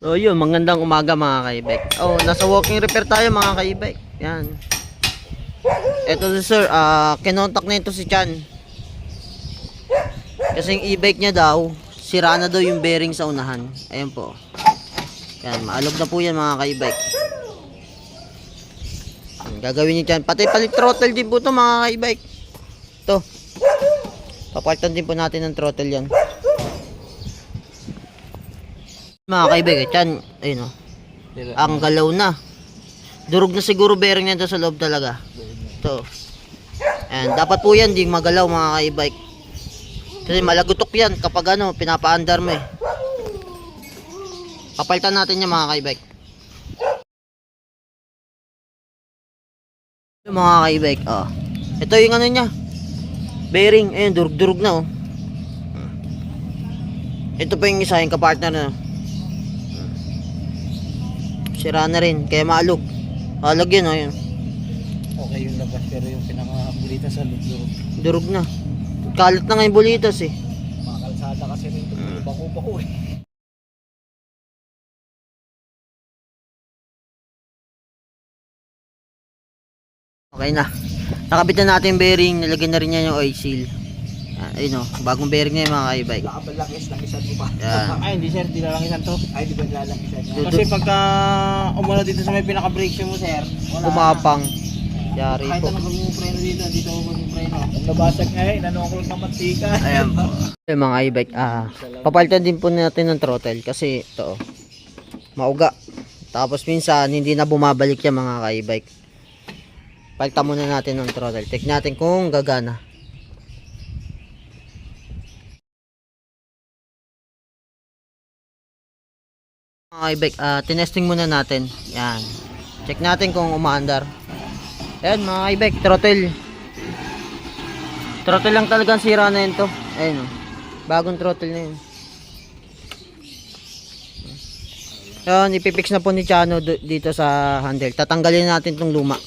So yun, magandang umaga mga kaibek. Oh, nasa walking repair tayo mga kaibek. Yan. Eto si sir, kinontak na ito si Chan. Kasi yung e-bike niya daw, sira na daw yung bearing sa unahan. Ayan po. Yan, maalog na po yan mga kaibek. Gagawin niyo Chan. Pati palit throttle din po ito mga kaibek. Ito. Papalitan din po natin ng throttle yan. Mga kaibig, Chan, ayun o. Ang galaw na. Durog na siguro bearing nito sa loob talaga. Ito. And dapat po yan, di magalaw mga kaibig. Kasi malagutok yan kapag ano, pinapaandar mo eh. Papalitan natin yan mga kaibig. Ito mga kaibig, oh. Ito yung ano niya. Bearing, ayun, durug-durug na oh. Ito pa yung isa, yung kapartner na. Sira na rin, kaya maalog. Alog yun, oh, yun. Okay yung labas, pero yung pinaka-bulitas sa loob. Durog na. Kalat na nga yung bulitas eh. Mga kalsada kasi rin ito, bako-bako eh. Okay na. Nakabit na natin yung bearing, nilagyan na rin niya yung oil seal. Ayun o, bagong bearing na yung mga kaibay. Langisan mo pa. Yan. Ay, hindi sir, di lalangisan to. Ay, di ba lalangisan? Kasi pagka umano dito sa may pinaka-brake shoe mo sir, wala Kumapang. Yari kahit po. anong mag-preno dito ako mag-preno. Ang nabasag nga eh, nanungkulog ng mantika. Ayan po. Yung mga e-bike, papalitan din po natin ng throttle kasi ito, mauga. Tapos minsan, hindi na bumabalik yung mga ka-e-bike. Palitan muna natin ng throttle. Check natin kung gagana. Mga e-bike, tinesting muna natin. Yan. Check natin kung umaandar. Ayan mga e-bike, throttle. Throttle lang talagang sira na yun to. Ayun o. Bagong throttle na yun. Ayan, ipipix na po ni Chano dito sa handle. Tatanggalin natin tong luma.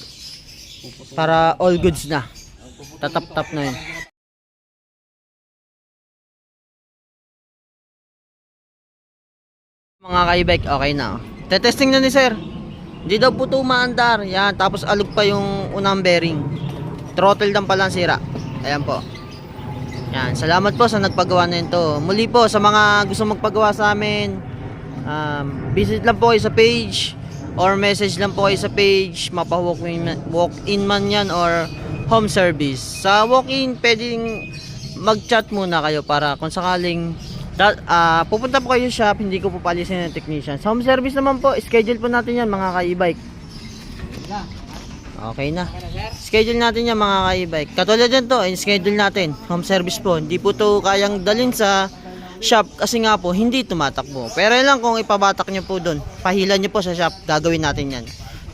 Para all goods na. Tatap-tap na yun. Mga ka-e-bike, okay na. Tetesting na ni sir. Hindi daw po ito umaandar. Yan, tapos alog pa yung unang bearing. Throttle lang pala ang sira. Ayan po. Yan, salamat po sa nagpagawa na ito. Muli po sa mga gusto magpagawa sa amin, visit lang po kayo sa page or message lang po kayo sa page. Walk-in man yan or home service. Sa walk-in, pwedeng mag-chat muna kayo para kung sakaling pupunta po kayo sa shop, hindi ko po palisin ng technician. Sa home service naman po, schedule po natin yan mga ka-e-bike. Okay na. Schedule natin yan mga ka-e-bike. Katulad yan to, schedule natin. Home service po. Hindi po to kayang dalhin sa shop kasi nga po, hindi tumatakbo. Pero lang kung ipabatak nyo po doon, pahilan nyo po sa shop, gagawin natin yan.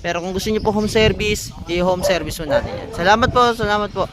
Pero kung gusto nyo po home service, i-home service po natin yan. Salamat po, salamat po.